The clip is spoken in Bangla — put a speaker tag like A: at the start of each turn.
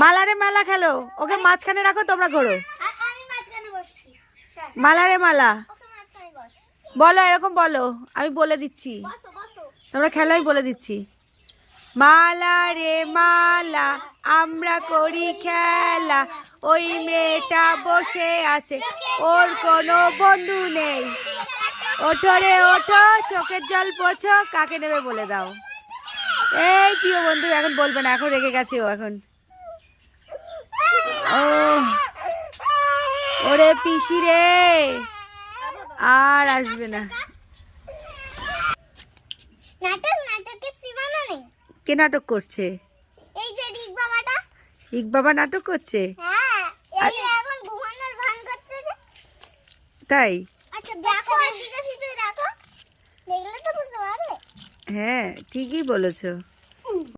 A: মালা রে মালা খেলো, ওকে মাঝখানে রাখো, তোমরা ঘোরো। মালা রে মালা বলো, এরকম বলো, আমি বলে দিচ্ছি, তোমরা খেলো, আমি বলে দিচ্ছি। মালা রে মালা আমরা করি খেলা, ওই মেয়েটা বসে আছে, ওর কোনো বন্ধু নেই। ওঠো রে ওঠো, চোখের জল পোছো, কাকে নেবে বলে দাও। এই প্রিয় বন্ধু এখন বলবে না, এখন রেগে গেছে ও এখন। ও ওরে পিসি রে, আর আসবে না। কে নাটক করছে?
B: এই যে রিক বাবাটা।
A: রিক বাবা নাটক করছে?
B: হ্যাঁ, এই এখন ঘুমানোর ভান করছে যে।
A: তাই?
B: আচ্ছা দেখো, এদিকে শুধু দেখো, দেখলে তো বুঝতে পারবে।
A: হ্যাঁ ঠিকই বলেছো।